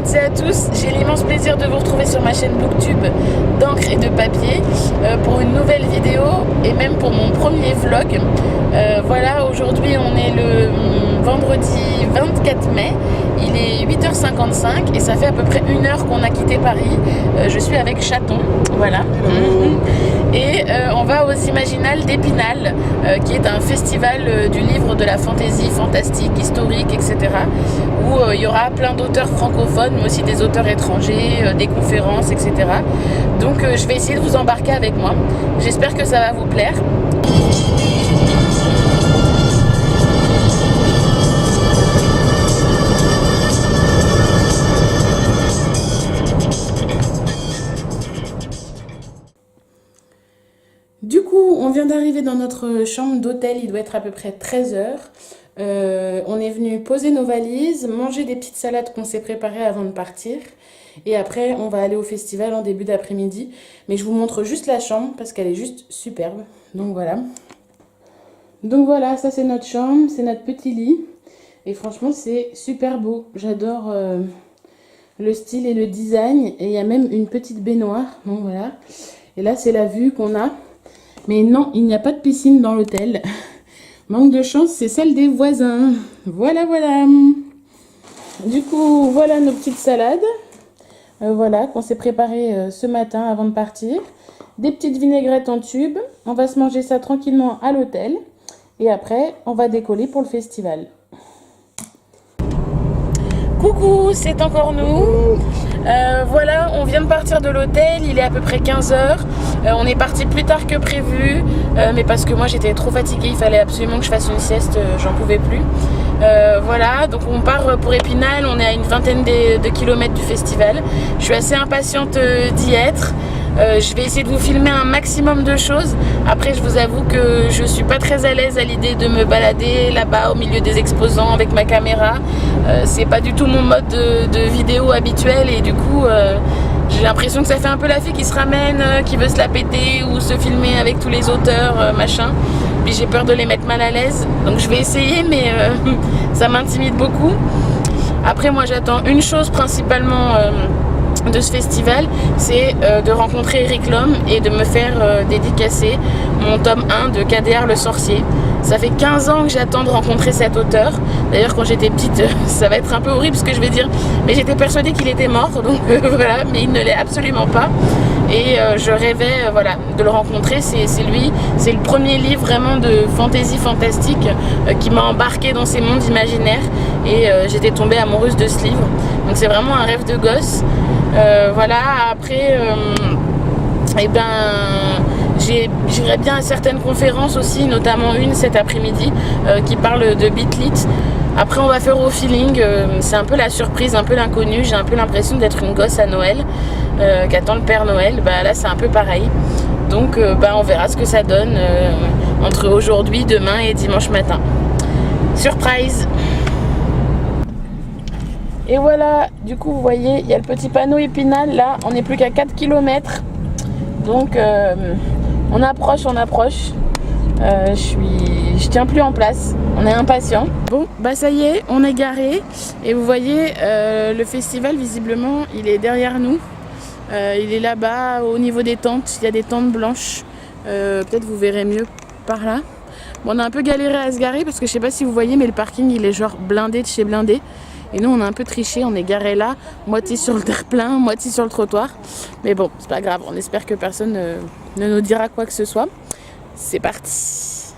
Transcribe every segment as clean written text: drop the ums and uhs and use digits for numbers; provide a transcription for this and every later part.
toutes et à tous, j'ai l'immense plaisir de vous retrouver sur ma chaîne Booktube d'encre et de papier pour une nouvelle vidéo et même pour mon premier vlog. Voilà, aujourd'hui on est le vendredi 24 mai, il est 8h55 et ça fait à peu près 1 heure qu'on a quitté Paris. Je suis avec Chaton, voilà. Et on va aux Imaginales d'Épinal, qui est un festival du livre, de la fantaisie, fantastique, historique, etc. Où il y aura plein d'auteurs francophones, mais aussi des auteurs étrangers, des conférences, etc. Donc je vais essayer de vous embarquer avec moi. J'espère que ça va vous plaire. Du coup, on vient d'arriver dans notre chambre d'hôtel, il doit être à peu près 13h. On est venu poser nos valises, manger des petites salades qu'on s'est préparées avant de partir. Et après, on va aller au festival en début d'après-midi. Mais je vous montre juste la chambre parce qu'elle est juste superbe. Donc voilà. Donc voilà, ça c'est notre chambre, c'est notre petit lit. Et franchement, c'est super beau. J'adore le style et le design. Et il y a même une petite baignoire. Donc voilà. Et là, c'est la vue qu'on a. Mais non, il n'y a pas de piscine dans l'hôtel. Manque de chance, c'est celle des voisins. Voilà, voilà. Du coup, voilà nos petites salades. Voilà, qu'on s'est préparées ce matin avant de partir. Des petites vinaigrettes en tube. On va se manger ça tranquillement à l'hôtel. Et après, on va décoller pour le festival. Coucou, c'est encore nous. Voilà, on vient de partir de l'hôtel, il est à peu près 15h. On est parti plus tard que prévu, mais parce que moi j'étais trop fatiguée, il fallait absolument que je fasse une sieste, j'en pouvais plus. Voilà, donc on part pour Épinal, on est à une vingtaine de kilomètres du festival. Je suis assez impatiente d'y être. Je vais essayer de vous filmer un maximum de choses. Après, je vous avoue que je suis pas très à l'aise à l'idée de me balader là-bas au milieu des exposants avec ma caméra. C'est pas du tout mon mode de vidéo habituel et du coup j'ai l'impression que ça fait un peu la fille qui se ramène, qui veut se la péter ou se filmer avec tous les auteurs, machin. Puis j'ai peur de les mettre mal à l'aise. Donc je vais essayer, mais ça m'intimide beaucoup. Après, moi j'attends une chose principalement de ce festival, c'est de rencontrer Eric Lhomme et de me faire dédicacer mon tome 1 de KDR le sorcier. Ça fait 15 ans que j'attends de rencontrer cet auteur. D'ailleurs, quand j'étais petite, ça va être un peu horrible ce que je vais dire, mais j'étais persuadée qu'il était mort, donc voilà, mais il ne l'est absolument pas. Et je rêvais voilà, de le rencontrer, c'est lui, c'est le premier livre vraiment de fantaisie fantastique qui m'a embarquée dans ces mondes imaginaires et j'étais tombée amoureuse de ce livre. Donc c'est vraiment un rêve de gosse. Voilà, après, eh ben, j'irai bien à certaines conférences aussi, notamment une cet après-midi qui parle de Bitlit. Après, on va faire au feeling, c'est un peu la surprise, un peu l'inconnu. J'ai un peu l'impression d'être une gosse à Noël, qu'attend le Père Noël. Bah, là, c'est un peu pareil. Donc, on verra ce que ça donne entre aujourd'hui, demain et dimanche matin. Surprise! Et voilà, du coup, vous voyez, il y a le petit panneau Épinal. Là, on n'est plus qu'à 4 km. Donc, on approche, on approche. Je tiens plus en place, on est impatient. Bon, bah ça y est, on est garé. Et vous voyez, le festival, visiblement, il est derrière nous. Il est là-bas, au niveau des tentes. Il y a des tentes blanches. Peut-être vous verrez mieux par là. Bon, on a un peu galéré à se garer parce que je sais pas si vous voyez, mais le parking, il est genre blindé de chez blindé. Et nous, on a un peu triché, on est garé là, moitié sur le terre-plein, moitié sur le trottoir. Mais bon, c'est pas grave, on espère que personne ne nous dira quoi que ce soit. C'est parti.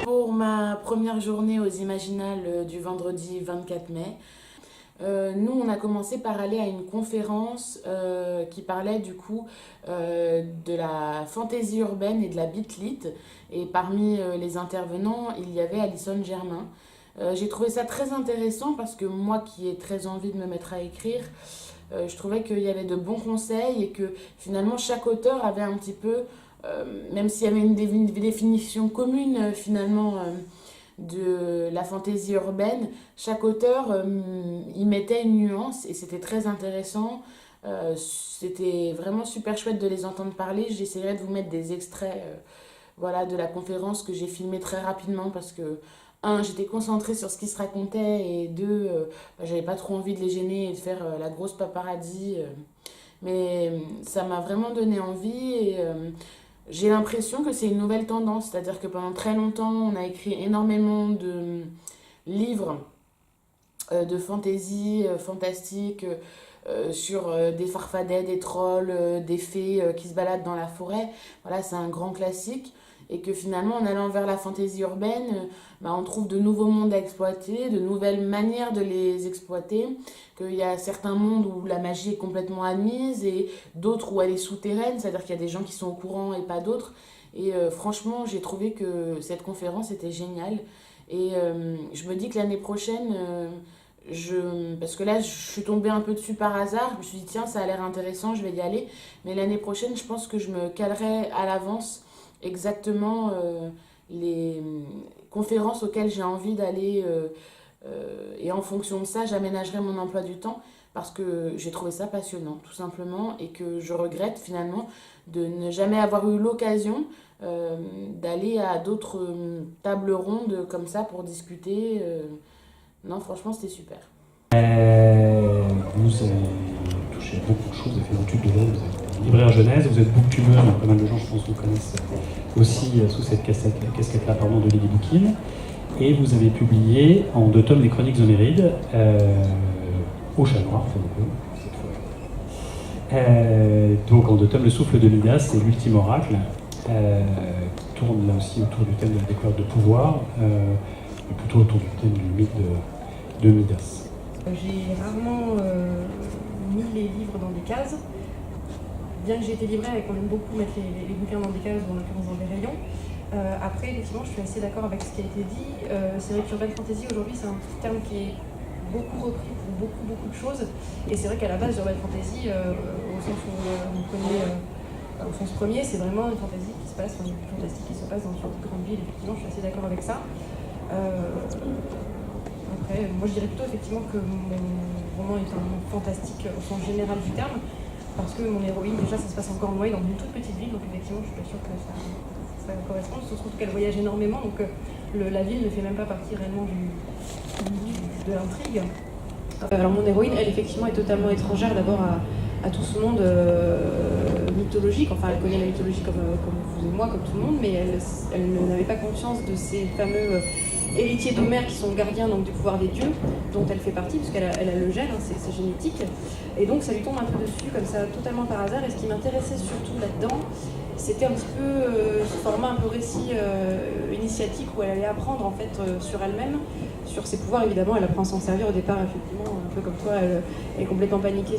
Pour ma première journée aux Imaginales du vendredi 24 mai, nous on a commencé par aller à une conférence qui parlait du coup de la fantaisie urbaine et de la bitlit, et parmi les intervenants il y avait Alison Germain. J'ai trouvé ça très intéressant parce que moi qui ai très envie de me mettre à écrire, Je trouvais qu'il y avait de bons conseils et que finalement chaque auteur avait un petit peu, même s'il y avait une définition commune finalement de la fantaisie urbaine, chaque auteur y mettait une nuance et c'était très intéressant. C'était vraiment super chouette de les entendre parler. J'essaierai de vous mettre des extraits voilà, de la conférence que j'ai filmée très rapidement parce que, un, j'étais concentrée sur ce qui se racontait et deux, j'avais pas trop envie de les gêner et de faire la grosse paparazzi. Mais ça m'a vraiment donné envie et j'ai l'impression que c'est une nouvelle tendance. C'est-à-dire que pendant très longtemps, on a écrit énormément de livres de fantaisie, fantastique, sur des farfadets, des trolls, des fées qui se baladent dans la forêt. Voilà, c'est un grand classique. Et que finalement, en allant vers la fantaisie urbaine, on trouve de nouveaux mondes à exploiter, de nouvelles manières de les exploiter. Qu'il y a certains mondes où la magie est complètement admise et d'autres où elle est souterraine, c'est-à-dire qu'il y a des gens qui sont au courant et pas d'autres. Et franchement, j'ai trouvé que cette conférence était géniale. Et je me dis que l'année prochaine, parce que là, je suis tombée un peu dessus par hasard. Je me suis dit, tiens, ça a l'air intéressant, je vais y aller. Mais l'année prochaine, je pense que je me calerai à l'avance exactement les conférences auxquelles j'ai envie d'aller. Et en fonction de ça, j'aménagerai mon emploi du temps parce que j'ai trouvé ça passionnant, tout simplement. Et que je regrette finalement de ne jamais avoir eu l'occasion d'aller à d'autres tables rondes comme ça pour discuter. Non, franchement, c'était super. Vous avez touché à beaucoup de choses, vous avez fait une étude de langue, vous êtes libraire Genèse, vous êtes booktuber, pas mal de gens, je pense, vous connaissent aussi sous cette casquette-là, de Lily Bookin. Et vous avez publié en 2 tomes les Chroniques Homérides, au Chat Noir, cette fois. Donc en 2 tomes, Le Souffle de Midas et l'Ultime Oracle, qui tourne là aussi autour du thème de la découverte de pouvoir, mais plutôt autour du thème du mythe de Midas. J'ai rarement mis les livres dans des cases. Bien que j'ai été libraire et qu'on aime beaucoup mettre les bouquins dans des cases, ou en l'occurrence dans des rayons. Après, effectivement, je suis assez d'accord avec ce qui a été dit. C'est vrai que Urban Fantasy, aujourd'hui, c'est un terme qui est beaucoup repris pour beaucoup de choses. Et c'est vrai qu'à la base, Urban Fantasy, au sens où on connaît, au sens premier, c'est vraiment une fantasy qui se passe, une fantastique qui se passe dans une grande ville. Effectivement, je suis assez d'accord avec ça. Après, moi, je dirais plutôt effectivement que mon roman est un fantastique au sens général du terme. Parce que mon héroïne, déjà, ça se passe en Cornouailles, dans une toute petite ville, donc effectivement, je suis pas sûre que ça correspond. Surtout qu'elle voyage énormément, donc la ville ne fait même pas partie réellement de l'intrigue. Alors mon héroïne, elle, effectivement, est totalement étrangère d'abord à tout ce monde mythologique. Enfin, elle connaît la mythologie comme vous et moi, comme tout le monde, mais elle n'avait pas conscience de ces fameux héritiers d'Homère qui sont gardiens donc, du pouvoir des dieux, dont elle fait partie, puisqu'elle a le gène, hein, c'est génétique. Et donc ça lui tombe un peu dessus, comme ça, totalement par hasard. Et ce qui m'intéressait surtout là-dedans, c'était un petit peu ce format un peu récit initiatique où elle allait apprendre en fait sur elle-même, sur ses pouvoirs. Évidemment, elle apprend à s'en servir au départ, effectivement, un peu comme toi, elle est complètement paniquée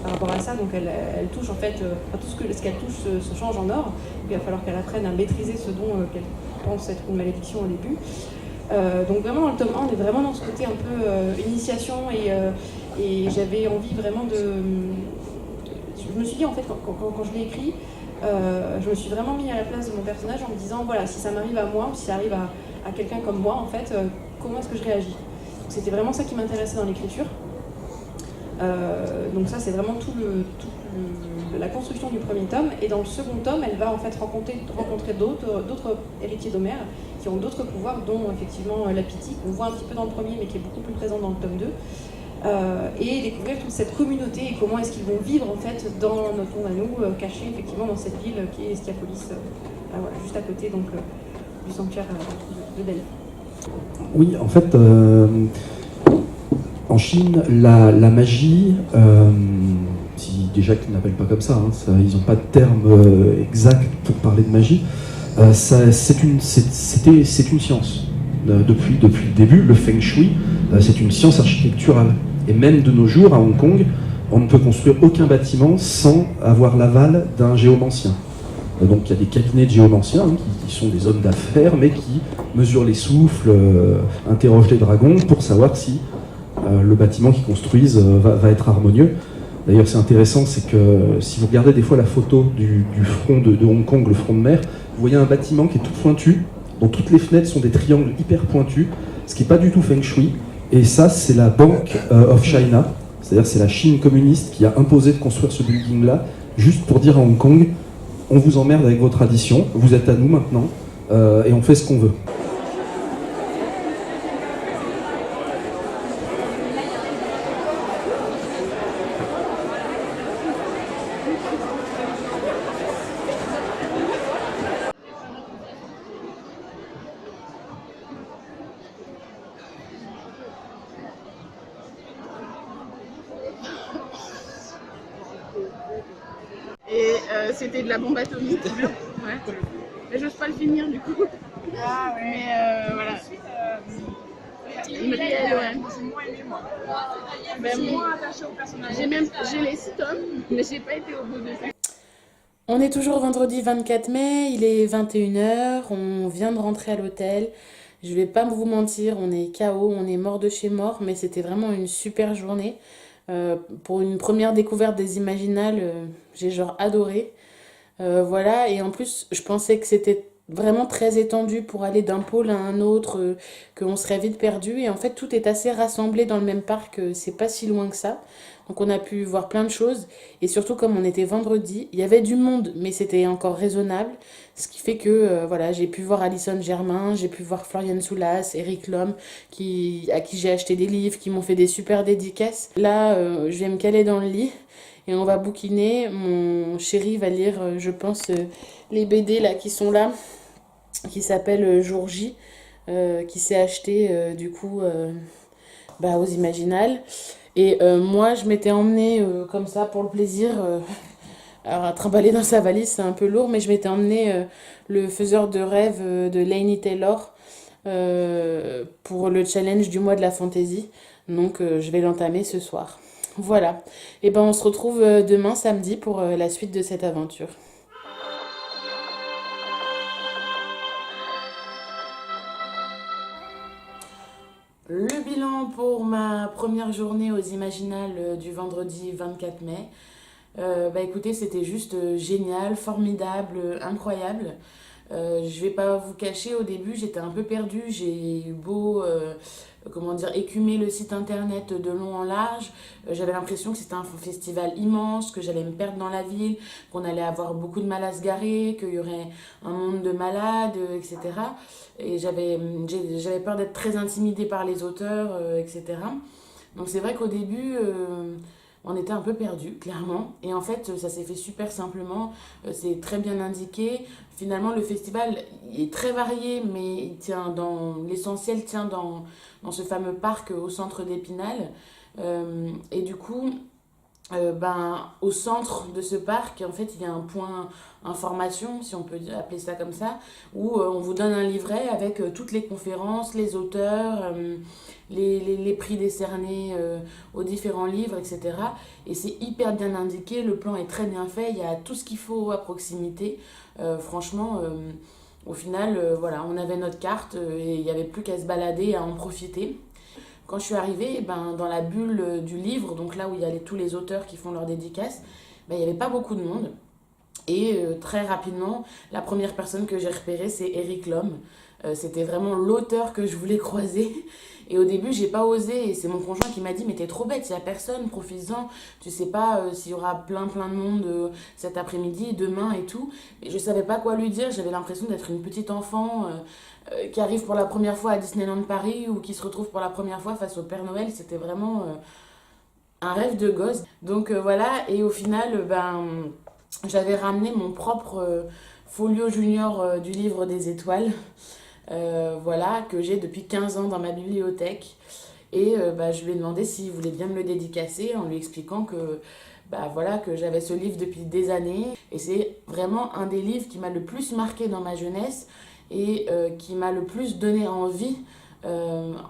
par rapport à ça. Donc elle touche en fait, tout ce qu'elle touche se change en or. Il va falloir qu'elle apprenne à maîtriser ce dont qu'elle pense être une malédiction au début. Donc vraiment dans le tome 1, on est vraiment dans ce côté un peu initiation et j'avais envie vraiment je me suis dit en fait quand je l'ai écrit, je me suis vraiment mis à la place de mon personnage en me disant voilà, si ça m'arrive à moi ou si ça arrive à quelqu'un comme moi en fait, comment est-ce que je réagis. C'était vraiment ça qui m'intéressait dans l'écriture. Donc ça c'est vraiment la construction du premier tome, et dans le second tome elle va en fait rencontrer d'autres héritiers d'Homère qui ont d'autres pouvoirs, dont effectivement la Pythie qu'on voit un petit peu dans le premier mais qui est beaucoup plus présente dans le tome 2, et découvrir toute cette communauté et comment est-ce qu'ils vont vivre en fait dans notre monde à nous, cachés effectivement dans cette ville qui est Estiapolis, voilà, juste à côté donc du sanctuaire de Delphes. Oui, en fait, en Chine, la magie, si déjà qu'ils n'appellent pas comme ça, hein, ils n'ont pas de terme exact pour parler de magie, c'est une science. Depuis le début, le Feng Shui, c'est une science architecturale. Et même de nos jours, à Hong Kong, on ne peut construire aucun bâtiment sans avoir l'aval d'un géomancien. Donc il y a des cabinets de géomanciens hein, qui sont des hommes d'affaires, mais qui mesurent les souffles, interrogent les dragons pour savoir si le bâtiment qu'ils construisent va être harmonieux. D'ailleurs, c'est intéressant, c'est que si vous regardez des fois la photo du front de Hong Kong, le front de mer, vous voyez un bâtiment qui est tout pointu, dont toutes les fenêtres sont des triangles hyper pointus, ce qui n'est pas du tout feng shui. Et ça, c'est la Bank of China, c'est-à-dire c'est la Chine communiste qui a imposé de construire ce building-là, juste pour dire à Hong Kong, on vous emmerde avec vos traditions, vous êtes à nous maintenant, et on fait ce qu'on veut. Et c'était de la bombe atomique. Ouais. Mais j'ose pas le finir du coup. Ah ouais. Mais voilà. Une réelle, ouais. J'ai moins aimé moi. Ben, Je suis moins attachée au personnage. j'ai les 6 tomes, mais j'ai pas été au bout de ça. On est toujours vendredi 24 mai, il est 21h, on vient de rentrer à l'hôtel. Je vais pas vous mentir, on est KO, on est mort de chez mort, mais c'était vraiment une super journée. Pour une première découverte des Imaginales, j'ai genre adoré. Voilà, et en plus, je pensais que c'était vraiment très étendu pour aller d'un pôle à un autre, qu'on serait vite perdu. Et en fait, tout est assez rassemblé dans le même parc, c'est pas si loin que ça. Donc on a pu voir plein de choses. Et surtout, comme on était vendredi, il y avait du monde, mais c'était encore raisonnable. Ce qui fait que voilà, j'ai pu voir Alison Germain, j'ai pu voir Florian Soulas, Eric Lhomme, à qui j'ai acheté des livres, qui m'ont fait des super dédicaces. Là, je vais me caler dans le lit. Et on va bouquiner. Mon chéri va lire, je pense, les BD là, qui sont là, qui s'appellent Jour J, qui s'est acheté du coup aux Imaginales. Et moi, je m'étais emmenée comme ça pour le plaisir. Alors, à trimballer dans sa valise, c'est un peu lourd, mais je m'étais emmenée le faiseur de rêves de Laini Taylor pour le challenge du mois de la fantaisie. Donc, je vais l'entamer ce soir. Voilà. Et ben on se retrouve demain samedi pour la suite de cette aventure. Le bilan pour ma première journée aux Imaginales du vendredi 24 mai. Écoutez, c'était juste génial, formidable, incroyable. Je vais pas vous cacher, au début j'étais un peu perdue, j'ai eu beau écumer le site internet de long en large, j'avais l'impression que c'était un festival immense, que j'allais me perdre dans la ville, qu'on allait avoir beaucoup de mal à se garer, qu'il y aurait un monde de malades, etc. Et j'avais peur d'être très intimidée par les auteurs, etc. Donc c'est vrai qu'au début on était un peu perdu, clairement. Et en fait, ça s'est fait super simplement. C'est très bien indiqué. Finalement, le festival est très varié, mais l'essentiel tient dans ce fameux parc au centre d'Épinal. Et du coup, au centre de ce parc, en fait, il y a un point information, si on peut appeler ça comme ça, où on vous donne un livret avec toutes les conférences, les auteurs, les prix décernés aux différents livres, etc. Et c'est hyper bien indiqué, le plan est très bien fait, il y a tout ce qu'il faut à proximité. Franchement, au final, voilà, on avait notre carte et il n'y avait plus qu'à se balader, à en profiter. Quand je suis arrivée, dans la bulle du livre, donc là où il y a tous les auteurs qui font leurs dédicaces, il n'y avait pas beaucoup de monde. Et très rapidement, la première personne que j'ai repérée, c'est Eric Lhomme. C'était vraiment l'auteur que je voulais croiser. Et au début, j'ai pas osé. Et c'est mon conjoint qui m'a dit « Mais t'es trop bête, il n'y a personne, profites-en. Tu sais pas s'il y aura plein de monde cet après-midi, demain et tout. » Et je savais pas quoi lui dire. J'avais l'impression d'être une petite enfant qui arrive pour la première fois à Disneyland Paris ou qui se retrouve pour la première fois face au Père Noël. C'était vraiment un rêve de gosse. Donc voilà. Et au final, j'avais ramené mon propre folio junior du livre des étoiles. Voilà, que j'ai depuis 15 ans dans ma bibliothèque. Et je lui ai demandé s'il voulait bien me le dédicacer en lui expliquant que, que j'avais ce livre depuis des années. Et c'est vraiment un des livres qui m'a le plus marqué dans ma jeunesse et qui m'a le plus donné envie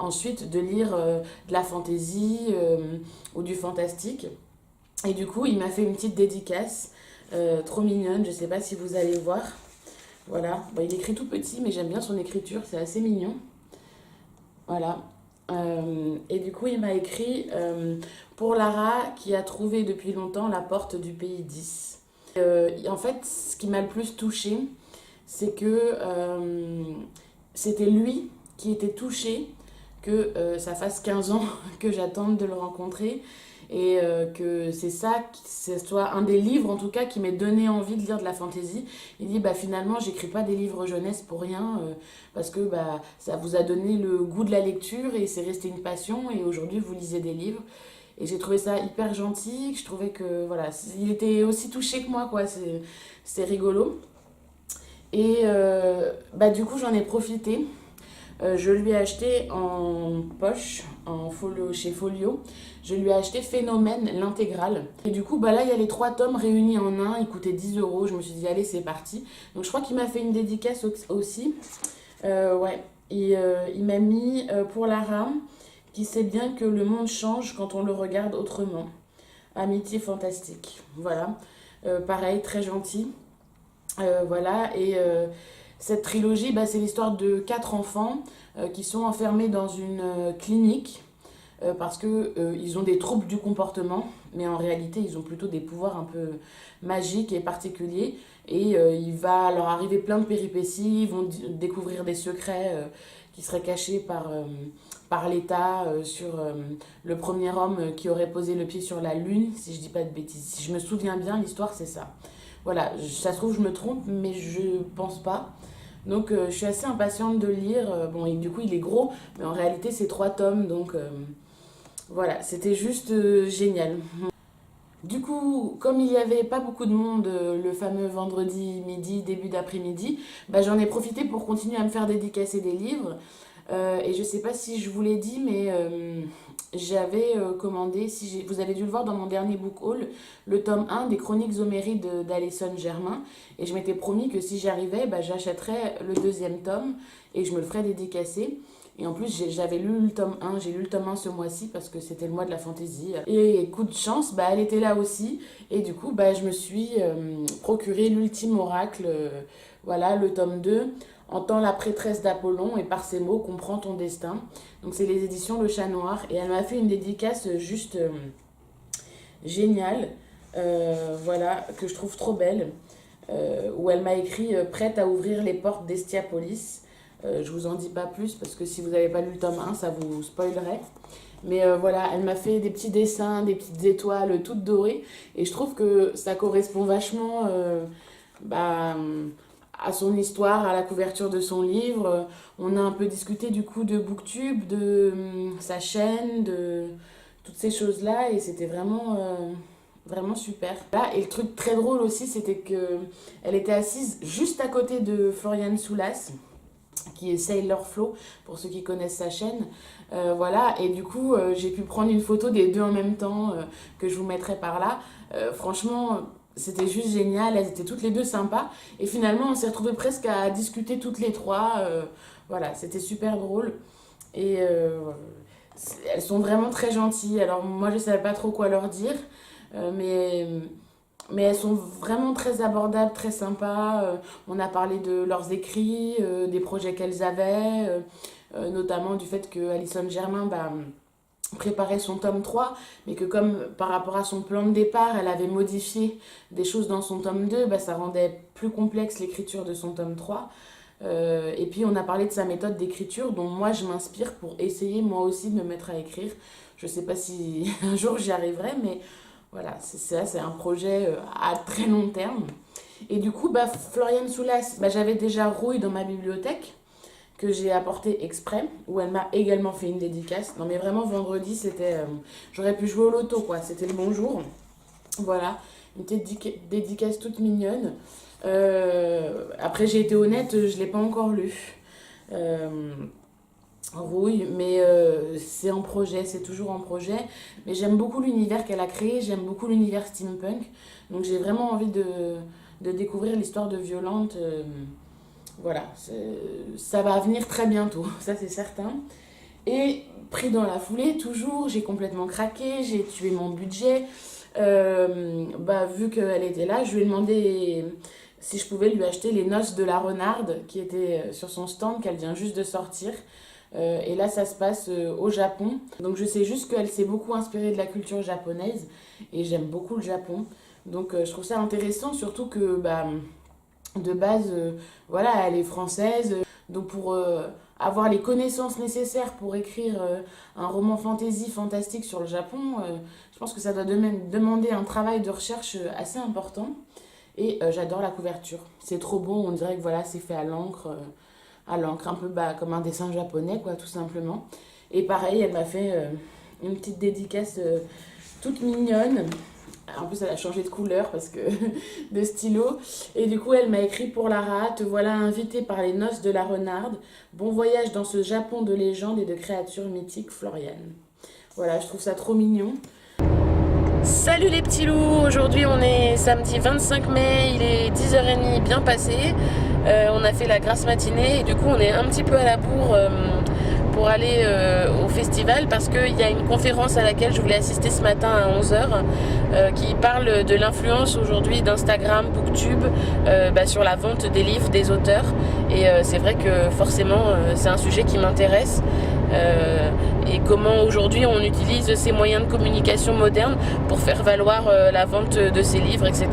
ensuite de lire de la fantaisie ou du fantastique. Et du coup, il m'a fait une petite dédicace trop mignonne, je sais pas si vous allez voir. Voilà, il écrit tout petit, mais j'aime bien son écriture, c'est assez mignon. Voilà, Et du coup, il m'a écrit pour Lara qui a trouvé depuis longtemps la porte du pays 10. En fait, ce qui m'a le plus touchée, c'est que c'était lui qui était touché que ça fasse 15 ans que j'attende de le rencontrer et que c'est ça, que ce soit un des livres en tout cas qui m'ait donné envie de lire de la fantaisie. Il dit finalement j'écris pas des livres jeunesse pour rien parce que ça vous a donné le goût de la lecture et c'est resté une passion et aujourd'hui vous lisez des livres. Et j'ai trouvé ça hyper gentil, je trouvais que voilà, il était aussi touché que moi quoi, c'est rigolo. Et du coup j'en ai profité. Je lui ai acheté en poche, chez Folio, je lui ai acheté Phénomène, l'intégrale. Et du coup, là, il y a les 3 tomes réunis en un, il coûtait 10 €. Je me suis dit, allez, c'est parti. Donc, je crois qu'il m'a fait une dédicace aussi. Ouais, et il m'a mis pour Lara, qui sait bien que le monde change quand on le regarde autrement. Amitié fantastique. Voilà. Pareil, très gentil. Voilà, et cette trilogie, c'est l'histoire de 4 enfants qui sont enfermés dans une clinique parce qu'ils ont des troubles du comportement, mais en réalité, ils ont plutôt des pouvoirs un peu magiques et particuliers. Et il va leur arriver plein de péripéties, ils vont découvrir des secrets qui seraient cachés par l'État sur le premier homme qui aurait posé le pied sur la Lune, si je dis pas de bêtises. Si je me souviens bien, l'histoire, c'est ça. Voilà, ça se trouve, je me trompe, mais je pense pas. Donc, je suis assez impatiente de le lire. Et du coup, il est gros, mais en réalité, c'est 3 tomes. Donc, voilà, c'était juste génial. Du coup, comme il n'y avait pas beaucoup de monde le fameux vendredi midi, début d'après-midi, j'en ai profité pour continuer à me faire dédicacer des livres. Et je sais pas si je vous l'ai dit, mais j'avais commandé, vous avez dû le voir dans mon dernier book haul, le tome 1 des Chroniques homérides d'Alison Germain. Et je m'étais promis que si j'arrivais, j'achèterais le 2e tome et je me le ferais dédicacer. Et en plus, j'avais lu le tome 1, j'ai lu le tome 1 ce mois-ci parce que c'était le mois de la fantaisie. Et coup de chance, elle était là aussi. Et du coup, je me suis procuré l'ultime oracle, voilà, le tome 2. Entends la prêtresse d'Apollon et par ces mots comprends ton destin. Donc c'est les éditions Le Chat Noir et elle m'a fait une dédicace juste géniale, voilà, que je trouve trop belle, où elle m'a écrit prête à ouvrir les portes d'Estiapolis. Je vous en dis pas plus parce que si vous n'avez pas lu le tome 1, ça vous spoilerait. Mais voilà, elle m'a fait des petits dessins, des petites étoiles toutes dorées et je trouve que ça correspond vachement à son histoire, à la couverture de son livre. On a un peu discuté du coup de Booktube, de sa chaîne, de toutes ces choses-là et c'était vraiment, vraiment super. Et le truc très drôle aussi, c'était qu'elle était assise juste à côté de Floriane Soulas, qui est Sailor Flo, pour ceux qui connaissent sa chaîne. Voilà, et du coup, j'ai pu prendre une photo des deux en même temps, que je vous mettrai par là. Franchement, c'était juste génial, elles étaient toutes les deux sympas. Et finalement, on s'est retrouvés presque à discuter toutes les 3. Voilà, c'était super drôle. Et elles sont vraiment très gentilles. Alors moi, je ne savais pas trop quoi leur dire, mais elles sont vraiment très abordables, très sympas. On a parlé de leurs écrits, des projets qu'elles avaient, notamment du fait que Alison Germain préparait son tome 3, mais que comme par rapport à son plan de départ, elle avait modifié des choses dans son tome 2, ça rendait plus complexe l'écriture de son tome 3. Et puis on a parlé de sa méthode d'écriture dont moi je m'inspire pour essayer moi aussi de me mettre à écrire. Je sais pas si un jour j'y arriverai, mais voilà, c'est un projet à très long terme. Et du coup, Floriane Soulas, j'avais déjà Rouille dans ma bibliothèque, que j'ai apporté exprès, où elle m'a également fait une dédicace. Non mais vraiment, vendredi, c'était... j'aurais pu jouer au loto, quoi. C'était le bon jour. Voilà, une petite dédicace toute mignonne. Après, j'ai été honnête, je ne l'ai pas encore lu. Rouille, mais c'est en projet, c'est toujours en projet. Mais j'aime beaucoup l'univers qu'elle a créé, j'aime beaucoup l'univers steampunk. Donc j'ai vraiment envie de découvrir l'histoire de Violante. Voilà, ça va venir très bientôt, ça c'est certain. Et pris dans la foulée, toujours, j'ai complètement craqué, j'ai tué mon budget. Vu qu'elle était là, je lui ai demandé si je pouvais lui acheter Les Noces de la Renarde, qui était sur son stand, qu'elle vient juste de sortir. Et là, ça se passe au Japon. Donc je sais juste qu'elle s'est beaucoup inspirée de la culture japonaise et j'aime beaucoup le Japon. Donc je trouve ça intéressant, surtout que de base, voilà, elle est française. Donc pour avoir les connaissances nécessaires pour écrire un roman fantastique sur le Japon, je pense que ça doit demander un travail de recherche assez important. Et j'adore la couverture. C'est trop beau, on dirait que voilà, c'est fait à l'encre, un peu comme un dessin japonais, quoi, tout simplement. Et pareil, elle m'a fait une petite dédicace toute mignonne. En plus, elle a changé de couleur parce que de stylo. Et du coup, elle m'a écrit: pour Lara, te voilà invitée par les noces de la renarde. Bon voyage dans ce Japon de légendes et de créatures mythiques, Floriane. Voilà, je trouve ça trop mignon. Salut les petits loups, aujourd'hui on est samedi 25 mai, il est 10h30 bien passé. On a fait la grasse matinée et du coup on est un petit peu à la bourre pour aller au festival parce qu'il y a une conférence à laquelle je voulais assister ce matin à 11h qui parle de l'influence aujourd'hui d'Instagram, Booktube sur la vente des livres des auteurs. Et c'est vrai que forcément c'est un sujet qui m'intéresse. Et comment aujourd'hui on utilise ces moyens de communication modernes pour faire valoir la vente de ces livres, etc.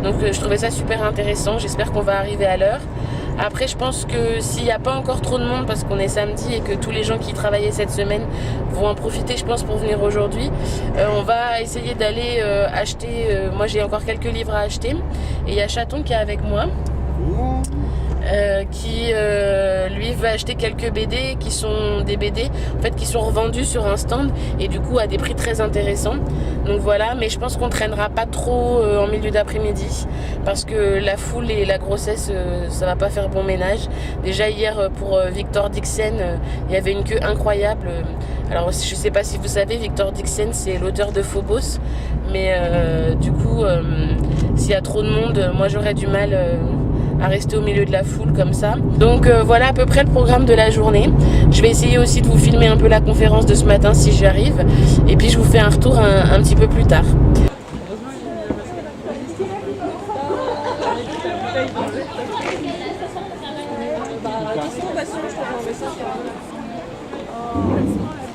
Donc je trouvais ça super intéressant, j'espère qu'on va arriver à l'heure. Après je pense que s'il n'y a pas encore trop de monde parce qu'on est samedi et que tous les gens qui travaillaient cette semaine vont en profiter, je pense, pour venir aujourd'hui, on va essayer d'aller acheter, moi j'ai encore quelques livres à acheter et il y a Chaton qui est avec moi. Qui lui veut acheter quelques BD qui sont des BD en fait qui sont revendus sur un stand et du coup à des prix très intéressants. Donc voilà, mais je pense qu'on traînera pas trop en milieu d'après-midi parce que la foule et la grossesse ça va pas faire bon ménage. Déjà hier pour Victor Dixon il y avait une queue incroyable. Alors je sais pas si vous savez, Victor Dixon c'est l'auteur de Phobos, mais du coup s'il y a trop de monde, moi j'aurais du mal à rester au milieu de la foule comme ça. Donc voilà à peu près le programme de la journée. Je vais essayer aussi de vous filmer un peu la conférence de ce matin si j'y arrive. Et puis je vous fais un retour un petit peu plus tard.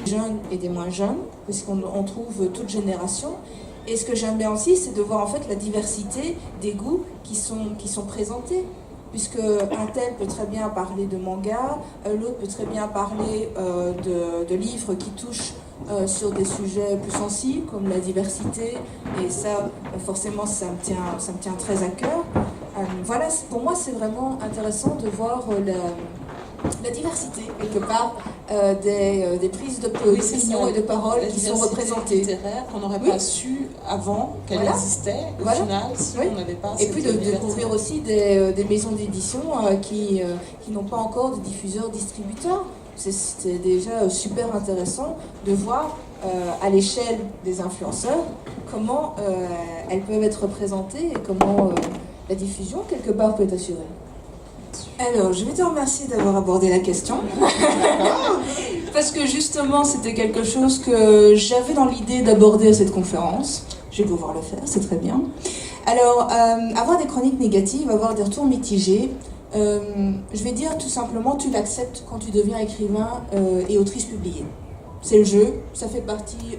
Jeunes et des moins jeunes, puisqu'on trouve toute génération. Et ce que j'aime bien aussi, c'est de voir en fait la diversité des goûts qui sont présentés. Puisque un tel peut très bien parler de manga, l'autre peut très bien parler de livres qui touchent sur des sujets plus sensibles, comme la diversité. Et ça, forcément, ça me tient très à cœur. Voilà, pour moi, c'est vraiment intéressant de voir la diversité, quelque part, des prises d'opinion et de parole qui sont représentées. Littéraire qu'on n'aurait pas su avant qu'elle existait, au final, si on n'avait pas. Et puis de découvrir aussi des maisons d'édition qui n'ont pas encore de diffuseurs-distributeurs. C'est déjà super intéressant de voir à l'échelle des influenceurs comment elles peuvent être représentées et comment la diffusion, quelque part, peut être assurée. Alors, je vais te remercier d'avoir abordé la question. Parce que justement, c'était quelque chose que j'avais dans l'idée d'aborder à cette conférence. Je vais pouvoir le faire, c'est très bien. Alors, avoir des chroniques négatives, avoir des retours mitigés, je vais dire tout simplement, tu l'acceptes quand tu deviens écrivain et autrice publiée. C'est le jeu, ça fait partie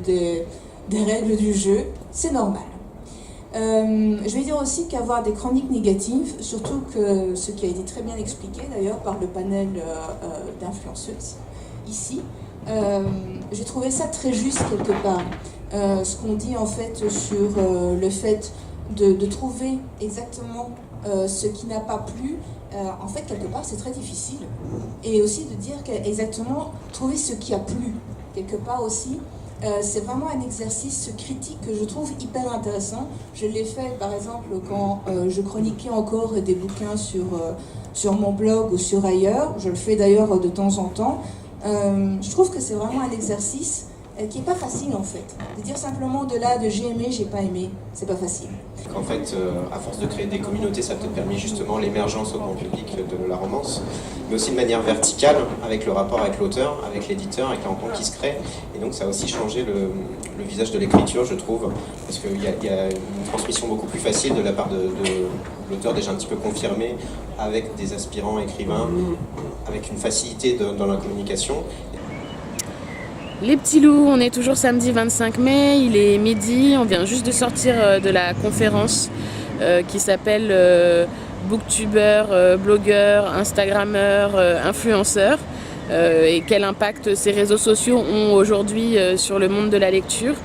des règles du jeu, c'est normal. Je vais dire aussi qu'avoir des chroniques négatives, surtout que ce qui a été très bien expliqué d'ailleurs par le panel d'influenceuses ici, j'ai trouvé ça très juste quelque part. Ce qu'on dit en fait sur le fait de trouver exactement ce qui n'a pas plu, en fait quelque part c'est très difficile. Et aussi de dire exactement trouver ce qui a plu, quelque part aussi. C'est vraiment un exercice critique que je trouve hyper intéressant. Je l'ai fait par exemple quand je chroniquais encore des bouquins sur mon blog ou sur ailleurs. Je le fais d'ailleurs de temps en temps. Je trouve que c'est vraiment un exercice qui n'est pas facile en fait. De dire simplement de là, de j'ai aimé, j'ai pas aimé, c'est pas facile. En fait, à force de créer des communautés, ça a peut-être permis justement l'émergence au grand public de la romance, mais aussi de manière verticale, avec le rapport avec l'auteur, avec l'éditeur, avec la rencontre qui se crée. Et donc ça a aussi changé le visage de l'écriture, je trouve, parce qu'il y a une transmission beaucoup plus facile de la part de l'auteur déjà un petit peu confirmé, avec des aspirants écrivains, avec une facilité dans la communication. Les petits loups, on est toujours samedi 25 mai, il est midi, on vient juste de sortir de la conférence qui s'appelle Booktuber, blogueur, Instagrammeur, influenceur et quel impact ces réseaux sociaux ont aujourd'hui sur le monde de la lecture.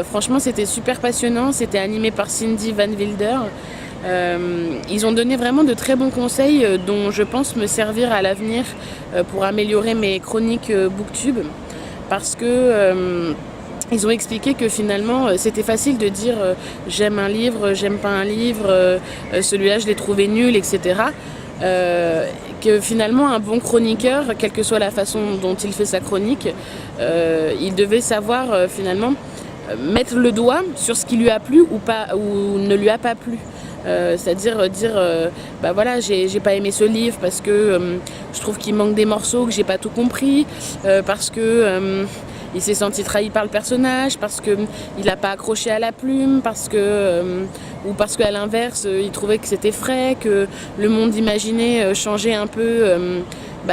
Franchement, c'était super passionnant, c'était animé par Cindy Van Wilder. Ils ont donné vraiment de très bons conseils dont je pense me servir à l'avenir pour améliorer mes chroniques Booktube. Parce que ils ont expliqué que finalement c'était facile de dire j'aime un livre, j'aime pas un livre, celui-là je l'ai trouvé nul, etc. Que finalement un bon chroniqueur, quelle que soit la façon dont il fait sa chronique, il devait savoir finalement mettre le doigt sur ce qui lui a plu ou pas, ou ne lui a pas plu. C'est-à-dire dire bah voilà, j'ai pas aimé ce livre parce que je trouve qu'il manque des morceaux, que j'ai pas tout compris, parce que il s'est senti trahi par le personnage, parce que il a pas accroché à la plume, parce que ou parce qu'à l'inverse il trouvait que c'était frais, que le monde imaginé changeait un peu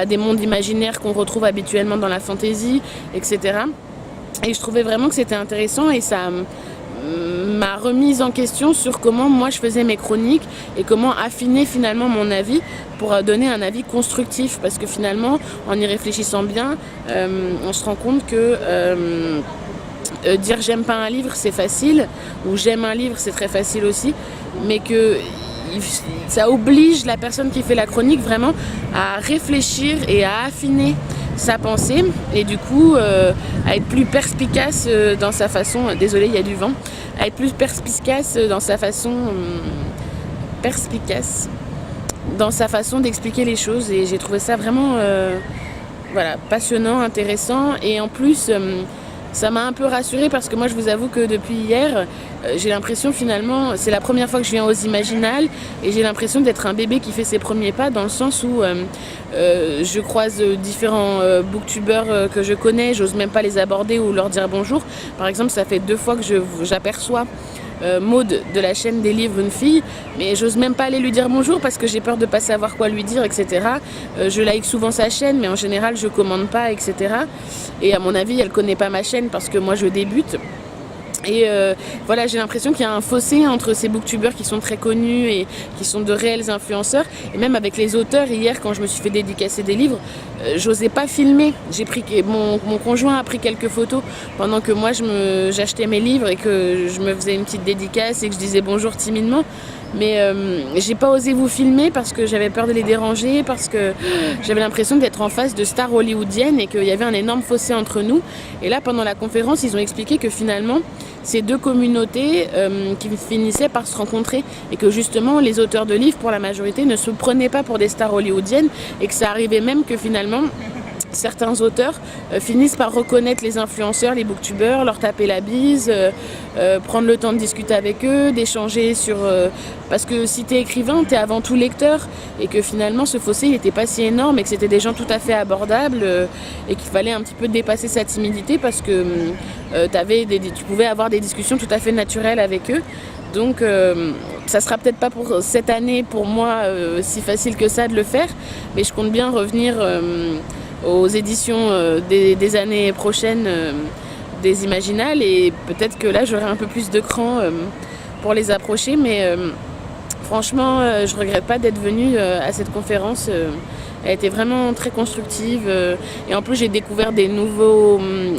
des mondes imaginaires qu'on retrouve habituellement dans la fantasy, etc. Et je trouvais vraiment que c'était intéressant et ça m'a remise en question sur comment moi je faisais mes chroniques et comment affiner finalement mon avis pour donner un avis constructif, parce que finalement en y réfléchissant bien on se rend compte que dire j'aime pas un livre c'est facile, ou j'aime un livre c'est très facile aussi, mais que ça oblige la personne qui fait la chronique vraiment à réfléchir et à affiner sa pensée et du coup à être plus perspicace dans sa façon, désolé il y a du vent, à être plus perspicace dans sa façon d'expliquer les choses, et j'ai trouvé ça vraiment passionnant, intéressant, et en plus ça m'a un peu rassurée parce que moi je vous avoue que depuis hier j'ai l'impression finalement, c'est la première fois que je viens aux Imaginales et j'ai l'impression d'être un bébé qui fait ses premiers pas, dans le sens où je croise différents booktubeurs que je connais, j'ose même pas les aborder ou leur dire bonjour. Par exemple, ça fait 2 fois que j'aperçois Maud de la chaîne des livres Une fille, mais j'ose même pas aller lui dire bonjour parce que j'ai peur de pas savoir quoi lui dire, etc. Je like souvent sa chaîne, mais en général je commande pas, etc. Et à mon avis elle connaît pas ma chaîne parce que moi je débute. Et voilà, j'ai l'impression qu'il y a un fossé entre ces booktubeurs qui sont très connus et qui sont de réels influenceurs, et même avec les auteurs. Hier, quand je me suis fait dédicacer des livres, j'osais pas filmer. Mon conjoint a pris quelques photos pendant que moi j'achetais mes livres et que je me faisais une petite dédicace et que je disais bonjour timidement. Mais j'ai pas osé vous filmer parce que j'avais peur de les déranger, parce que j'avais l'impression d'être en face de stars hollywoodiennes et qu'il y avait un énorme fossé entre nous. Et là, pendant la conférence, ils ont expliqué que finalement, ces 2 communautés qui finissaient par se rencontrer, et que justement les auteurs de livres, pour la majorité, ne se prenaient pas pour des stars hollywoodiennes, et que ça arrivait même que finalement certains auteurs finissent par reconnaître les influenceurs, les booktubeurs, leur taper la bise, prendre le temps de discuter avec eux, d'échanger sur... parce que si t'es écrivain, t'es avant tout lecteur, et que finalement ce fossé il n'était pas si énorme, et que c'était des gens tout à fait abordables, et qu'il fallait un petit peu dépasser sa timidité parce que tu pouvais avoir des discussions tout à fait naturelles avec eux. Donc ça sera peut-être pas pour cette année pour moi si facile que ça de le faire, mais je compte bien revenir aux éditions des années prochaines des Imaginales, et peut-être que là j'aurai un peu plus de cran pour les approcher, mais franchement je regrette pas d'être venue à cette conférence. Elle était vraiment très constructive, et en plus j'ai découvert des nouveaux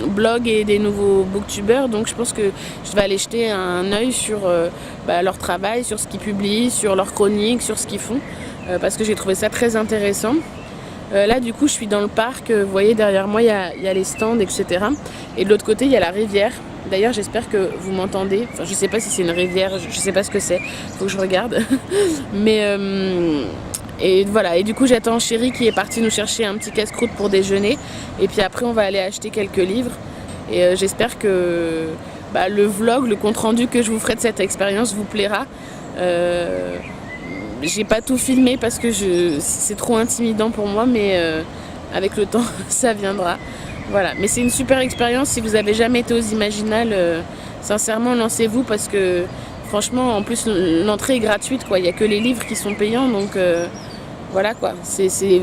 blogs et des nouveaux booktubeurs, donc je pense que je vais aller jeter un œil sur leur travail, sur ce qu'ils publient, sur leurs chroniques, sur ce qu'ils font, parce que j'ai trouvé ça très intéressant. Là du coup je suis dans le parc, vous voyez derrière moi il y a les stands, etc. Et de l'autre côté il y a la rivière. D'ailleurs j'espère que vous m'entendez, enfin je sais pas si c'est une rivière, je sais pas ce que c'est, faut que je regarde. Mais et voilà, et du coup j'attends Chérie qui est partie nous chercher un petit casse-croûte pour déjeuner, et puis après on va aller acheter quelques livres. Et j'espère que le vlog, le compte-rendu que je vous ferai de cette expérience vous plaira. J'ai pas tout filmé parce que c'est trop intimidant pour moi, mais avec le temps, ça viendra. Voilà. Mais c'est une super expérience. Si vous n'avez jamais été aux Imaginales, sincèrement, lancez-vous parce que franchement, en plus, l'entrée est gratuite, quoi. Il n'y a que les livres qui sont payants, donc voilà, quoi.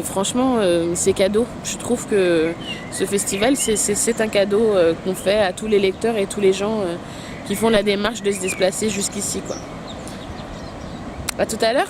Franchement, c'est cadeau. Je trouve que ce festival, c'est un cadeau qu'on fait à tous les lecteurs et tous les gens qui font la démarche de se déplacer jusqu'ici, quoi. À tout à l'heure.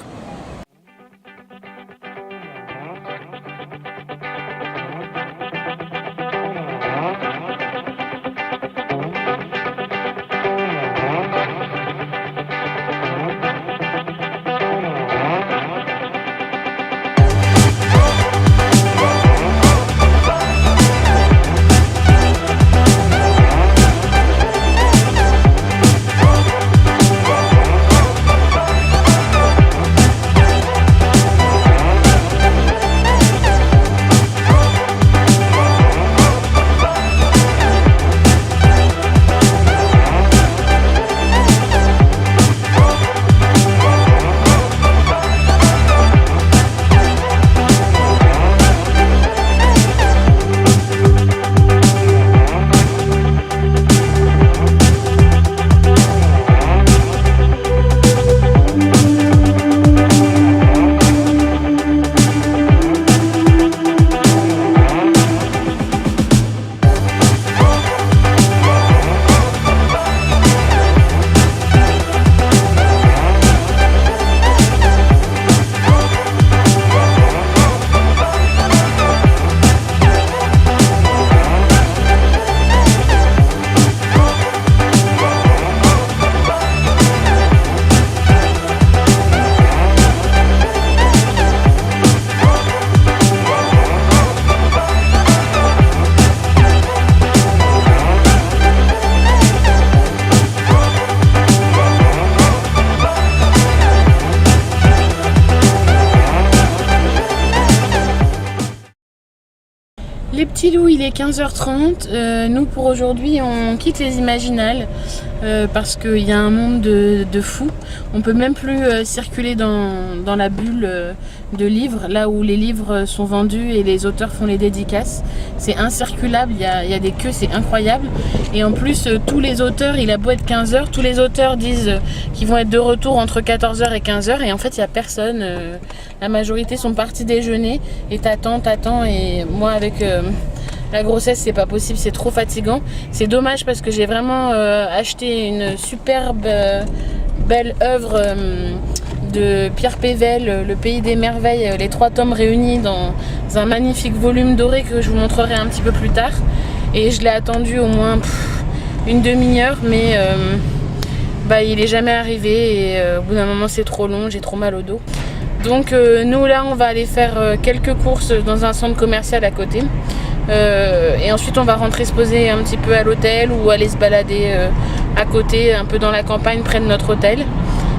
Les petits loups, il est 15h30. Nous, pour aujourd'hui, on quitte les Imaginales parce qu'il y a un monde de fous. On peut même plus circuler dans la bulle de livres, là où les livres sont vendus et les auteurs font les dédicaces. C'est incirculable, il y a des queues, c'est incroyable. Et en plus, tous les auteurs, il a beau être 15h, tous les auteurs disent qu'ils vont être de retour entre 14h et 15h. Et en fait, il n'y a personne. La majorité sont partis déjeuner et t'attends. Et moi, avec la grossesse, c'est pas possible, c'est trop fatigant. C'est dommage parce que j'ai vraiment acheté une superbe belle œuvre de Pierre Pével, Le Pays des Merveilles, les 3 tomes réunis dans un magnifique volume doré que je vous montrerai un petit peu plus tard. Et je l'ai attendu au moins une demi-heure, mais il est jamais arrivé et au bout d'un moment c'est trop long, j'ai trop mal au dos. Donc nous là on va aller faire quelques courses dans un centre commercial à côté. Et ensuite on va rentrer se poser un petit peu à l'hôtel ou aller se balader à côté, un peu dans la campagne près de notre hôtel.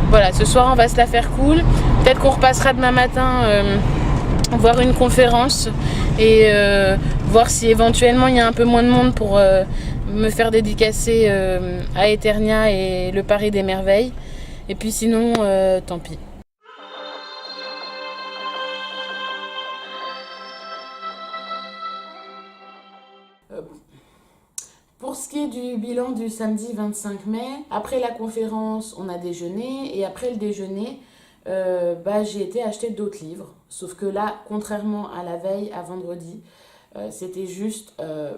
Voilà, ce soir on va se la faire cool. Peut-être qu'on repassera demain matin voir une conférence et voir si éventuellement il y a un peu moins de monde pour me faire dédicacer à Eternia et le Paris des Merveilles. Et puis sinon, tant pis. Pour ce qui est du bilan du samedi 25 mai, après la conférence, on a déjeuné et après le déjeuner, j'ai été acheter d'autres livres. Sauf que là, contrairement à la veille, à vendredi, c'était juste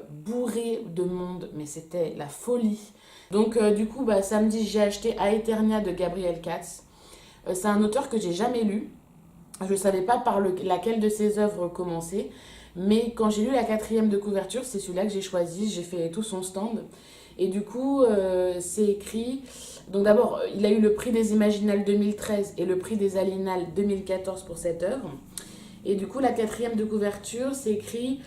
bourré de monde, mais c'était la folie. Donc du coup, samedi, j'ai acheté Aeternia de Gabriel Katz. C'est un auteur que j'ai jamais lu. Je ne savais pas par laquelle de ses œuvres commencer. Mais quand j'ai lu la 4e de couverture, c'est celui-là que j'ai choisi. J'ai fait tout son stand. Et du coup, c'est écrit... Donc d'abord, il a eu le prix des Imaginales 2013 et le prix des Aliénales 2014 pour cette œuvre. Et du coup, la 4e de couverture, c'est écrit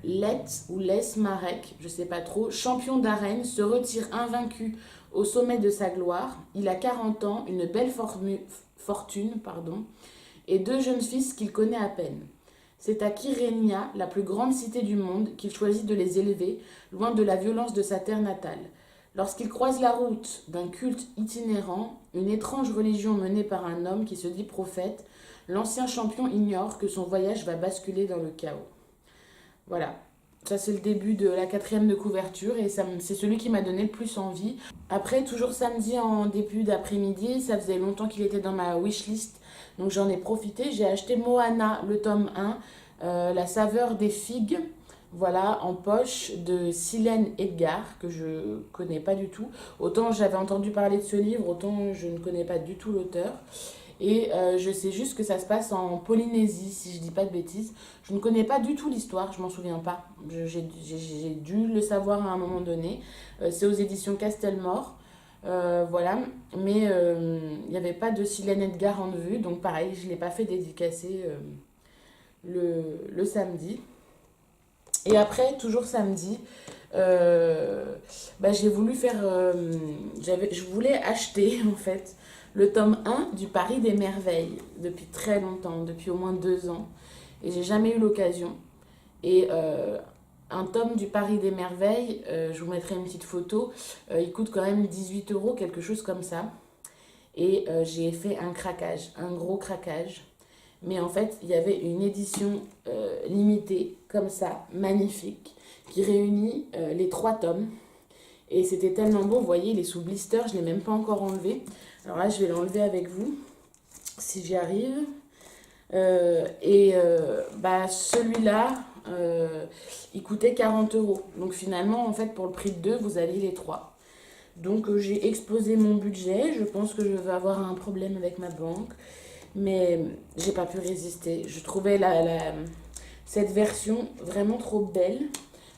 Les Marek, je sais pas trop, champion d'arène, se retire invaincu au sommet de sa gloire. Il a 40 ans, une belle fortune, et 2 jeunes fils qu'il connaît à peine. C'est à Kyrenia, la plus grande cité du monde, qu'il choisit de les élever, loin de la violence de sa terre natale. Lorsqu'il croise la route d'un culte itinérant, une étrange religion menée par un homme qui se dit prophète, l'ancien champion ignore que son voyage va basculer dans le chaos. Voilà, ça c'est le début de la 4e de couverture et c'est celui qui m'a donné le plus envie. Après, toujours samedi en début d'après-midi, ça faisait longtemps qu'il était dans ma wishlist, donc j'en ai profité. J'ai acheté Moana, le tome 1, La saveur des figues. Voilà, en poche de Silène Edgar, que je connais pas du tout. Autant j'avais entendu parler de ce livre, autant je ne connais pas du tout l'auteur. Et je sais juste que ça se passe en Polynésie, si je dis pas de bêtises. Je ne connais pas du tout l'histoire, je m'en souviens pas. J'ai dû le savoir à un moment donné. C'est aux éditions Castelmore. Voilà, mais il n'y avait pas de Silène Edgar en vue, donc pareil, je ne l'ai pas fait dédicacer le samedi. Et après, toujours samedi, j'ai voulu faire... je voulais acheter, en fait, le tome 1 du Paris des Merveilles, depuis très longtemps, depuis au moins 2 ans. Et j'ai jamais eu l'occasion. Et un tome du Paris des Merveilles, je vous mettrai une petite photo, il coûte quand même 18 €, quelque chose comme ça. Et j'ai fait un craquage, un gros craquage. Mais en fait, il y avait une édition limitée, comme ça, magnifique, qui réunit les 3 tomes. Et c'était tellement beau, vous voyez, il est sous blister, je ne l'ai même pas encore enlevé. Alors là, je vais l'enlever avec vous, si j'y arrive. Celui-là, il coûtait 40 €. Donc finalement, en fait, pour le prix de 2, vous avez les 3. Donc j'ai explosé mon budget, je pense que je vais avoir un problème avec ma banque. Mais j'ai pas pu résister. Je trouvais cette version vraiment trop belle.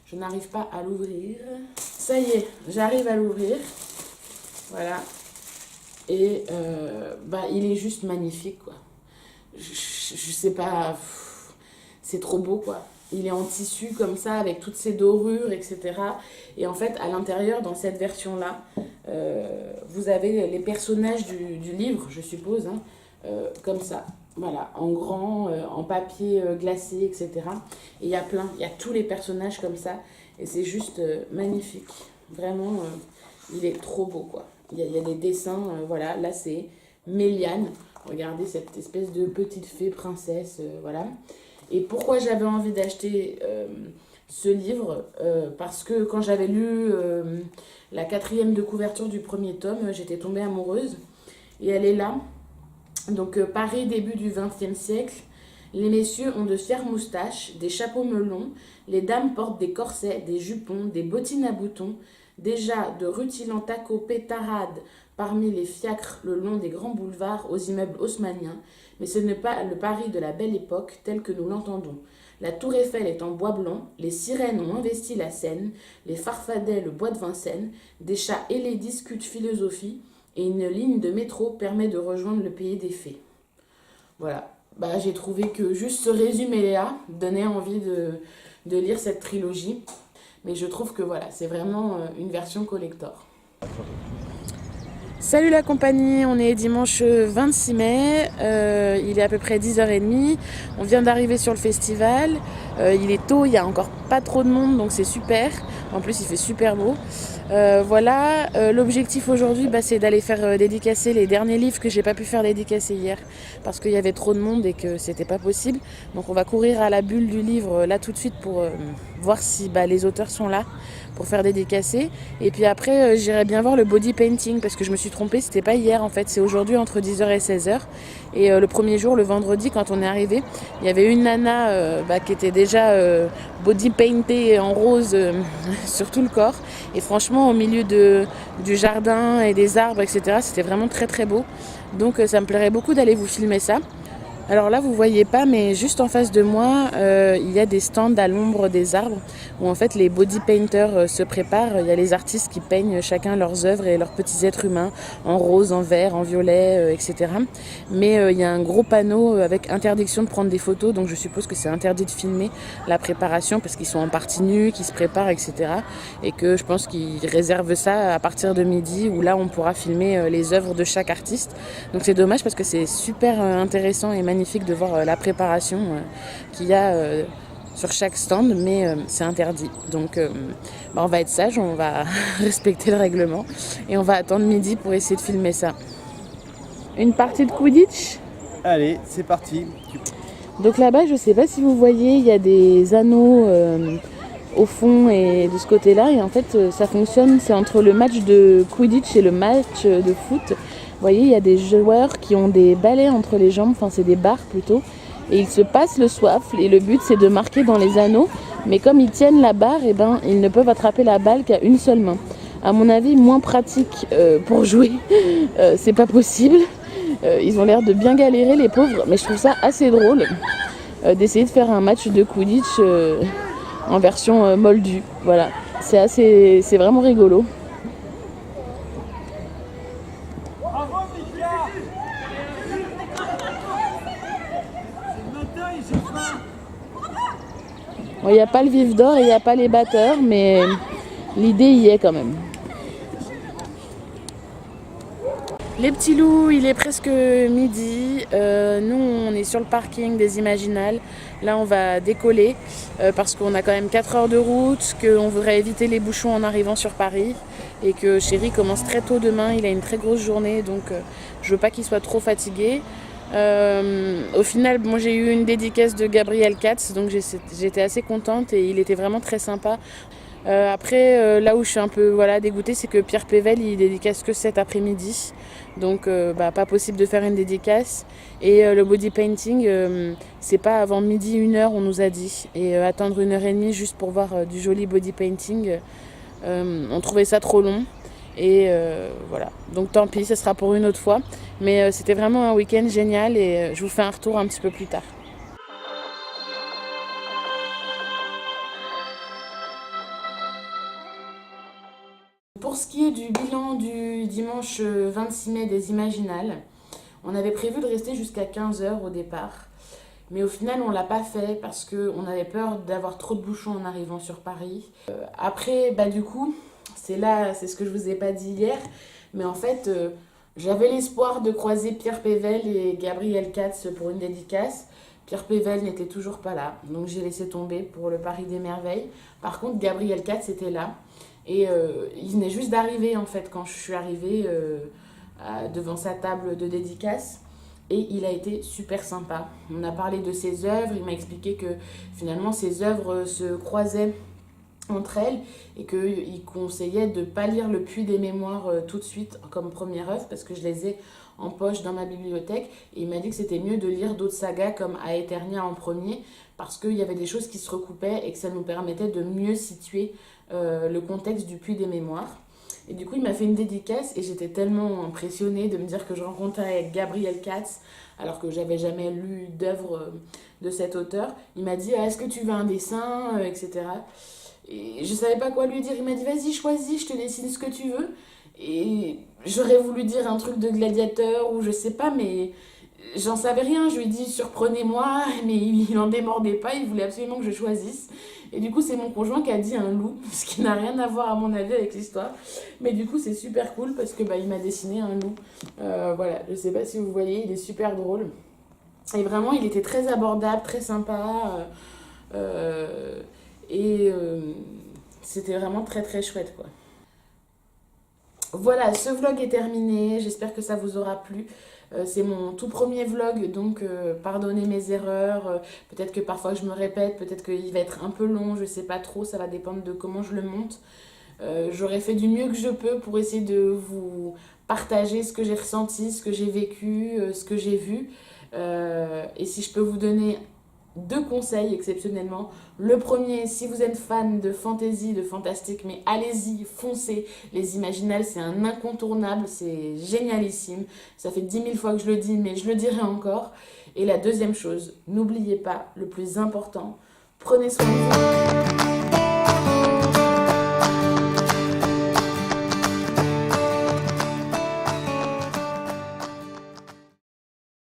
Je n'arrive pas à l'ouvrir. Ça y est, j'arrive à l'ouvrir. Voilà. Et il est juste magnifique, quoi. Je sais pas. C'est trop beau, quoi. Il est en tissu comme ça, avec toutes ces dorures, etc. Et en fait, à l'intérieur, dans cette version-là, vous avez les personnages du livre, je suppose, hein. Comme ça, voilà, en grand, en papier glacé, etc. Et il y a tous les personnages comme ça, et c'est juste magnifique. Vraiment, il est trop beau, quoi. Il y a des dessins, voilà, là c'est Méliane, regardez cette espèce de petite fée princesse, voilà. Et pourquoi j'avais envie d'acheter ce livre, parce que quand j'avais lu la 4e de couverture du premier tome, j'étais tombée amoureuse, et elle est là. Donc Paris, début du XXe siècle, les messieurs ont de fières moustaches, des chapeaux melons, les dames portent des corsets, des jupons, des bottines à boutons, déjà de rutilants tacos pétarades parmi les fiacres le long des grands boulevards aux immeubles haussmanniens, mais ce n'est pas le Paris de la belle époque tel que nous l'entendons. La tour Eiffel est en bois blanc, les sirènes ont investi la Seine, les farfadets le bois de Vincennes, des chats ailés discutent philosophie, et une ligne de métro permet de rejoindre le pays des fées. Voilà, j'ai trouvé que juste ce résumé-là donnait envie de lire cette trilogie. Mais je trouve que voilà, c'est vraiment une version collector. Salut la compagnie, on est dimanche 26 mai, il est à peu près 10h30, on vient d'arriver sur le festival, il est tôt, il n'y a encore pas trop de monde donc c'est super, en plus il fait super beau. L'objectif aujourd'hui c'est d'aller faire dédicacer les derniers livres que j'ai pas pu faire dédicacer hier parce qu'il y avait trop de monde et que c'était pas possible. Donc on va courir à la bulle du livre là tout de suite pour voir si les auteurs sont là pour faire dédicacer. Et puis après j'irai bien voir le body painting parce que je me suis trompée, c'était pas hier en fait, c'est aujourd'hui entre 10h et 16h. Et le premier jour, le vendredi, quand on est arrivé, il y avait une nana qui était déjà body paintée en rose sur tout le corps. Et franchement, au milieu du jardin et des arbres, etc., c'était vraiment très très beau. Donc ça me plairait beaucoup d'aller vous filmer ça. Alors là, vous voyez pas, mais juste en face de moi, il y a des stands à l'ombre des arbres où en fait les body painters se préparent. Il y a les artistes qui peignent chacun leurs œuvres et leurs petits êtres humains en rose, en vert, en violet, etc. Mais il y a un gros panneau avec interdiction de prendre des photos, donc je suppose que c'est interdit de filmer la préparation parce qu'ils sont en partie nus, qu'ils se préparent, etc. Et que je pense qu'ils réservent ça à partir de midi où là on pourra filmer les œuvres de chaque artiste. Donc c'est dommage parce que c'est super intéressant et magnifique magnifique de voir la préparation qu'il y a sur chaque stand, mais c'est interdit. Donc on va être sage, on va respecter le règlement et on va attendre midi pour essayer de filmer ça. Une partie de Quidditch ? Allez, c'est parti. Donc là-bas, je ne sais pas si vous voyez, il y a des anneaux au fond et de ce côté-là. Et en fait, ça fonctionne, c'est entre le match de Quidditch et le match de foot. Vous voyez, il y a des joueurs qui ont des balais entre les jambes, enfin c'est des barres plutôt. Et ils se passent le soifle et le but c'est de marquer dans les anneaux. Mais comme ils tiennent la barre, eh ben, ils ne peuvent attraper la balle qu'à une seule main. À mon avis, moins pratique pour jouer, c'est pas possible. Ils ont l'air de bien galérer les pauvres, mais je trouve ça assez drôle d'essayer de faire un match de Quidditch en version moldue. Voilà, c'est vraiment rigolo. Il n'y a pas le vif d'or et il n'y a pas les batteurs, mais l'idée y est quand même. Les petits loups, il est presque midi. Nous, on est sur le parking des Imaginales. Là, on va décoller parce qu'on a quand même 4 heures de route, qu'on voudrait éviter les bouchons en arrivant sur Paris et que Chéri commence très tôt demain. Il a une très grosse journée, donc je veux pas qu'il soit trop fatigué. Au final, moi j'ai eu une dédicace de Gabriel Katz, donc j'étais assez contente et il était vraiment très sympa. Après, là où je suis un peu dégoûtée, c'est que Pierre Pével il dédicace que cet après-midi, donc pas possible de faire une dédicace. Et le body painting, c'est pas avant midi 1h on nous a dit, et attendre 1h30 juste pour voir du joli body painting, on trouvait ça trop long. Et voilà, donc tant pis, ce sera pour une autre fois. Mais c'était vraiment un week-end génial et je vous fais un retour un petit peu plus tard. Pour ce qui est du bilan du dimanche 26 mai des Imaginales, on avait prévu de rester jusqu'à 15h au départ. Mais au final, on ne l'a pas fait parce qu'on avait peur d'avoir trop de bouchons en arrivant sur Paris. Après, du coup, c'est ce que je vous ai pas dit hier, mais en fait, j'avais l'espoir de croiser Pierre Pével et Gabriel Katz pour une dédicace. Pierre Pével n'était toujours pas là, donc j'ai laissé tomber pour le Paris des Merveilles. Par contre, Gabriel Katz était là, et il venait juste d'arriver en fait quand je suis arrivée devant sa table de dédicace. Et il a été super sympa. On a parlé de ses œuvres, il m'a expliqué que finalement ses œuvres se croisaient entre elles et qu'il conseillait de ne pas lire Le Puits des Mémoires tout de suite comme première œuvre parce que je les ai en poche dans ma bibliothèque, et il m'a dit que c'était mieux de lire d'autres sagas comme Aeternia en premier parce qu'il y avait des choses qui se recoupaient et que ça nous permettait de mieux situer le contexte du Puits des Mémoires. Et du coup il m'a fait une dédicace et j'étais tellement impressionnée de me dire que je rencontrais Gabriel Katz alors que j'avais jamais lu d'œuvre de cet auteur. Il m'a dit est-ce que tu veux un dessin, etc. Et je savais pas quoi lui dire. Il m'a dit vas-y choisis, je te dessine ce que tu veux. Et j'aurais voulu dire un truc de gladiateur ou je sais pas, mais j'en savais rien. Je lui ai dit surprenez-moi, mais il en démordait pas, il voulait absolument que je choisisse. Et du coup c'est mon conjoint qui a dit un loup, ce qui n'a rien à voir à mon avis avec l'histoire. Mais du coup c'est super cool parce que il m'a dessiné un loup. Voilà, je sais pas si vous voyez, il est super drôle. Et vraiment il était très abordable, très sympa. C'était vraiment très très chouette quoi. Voilà, ce vlog est terminé, j'espère que ça vous aura plu. C'est mon tout premier vlog, donc pardonnez mes erreurs, peut-être que parfois je me répète, peut-être qu'il va être un peu long, je sais pas trop, ça va dépendre de comment je le monte. J'aurais fait du mieux que je peux pour essayer de vous partager ce que j'ai ressenti, ce que j'ai vécu, ce que j'ai vu. Et si je peux vous donner 2 conseils exceptionnellement. Le premier, si vous êtes fan de fantasy, de fantastique, mais allez-y, foncez. Les Imaginales, c'est un incontournable, c'est génialissime. Ça fait 10 000 fois que je le dis, mais je le dirai encore. Et la deuxième chose, n'oubliez pas, le plus important, prenez soin de vous.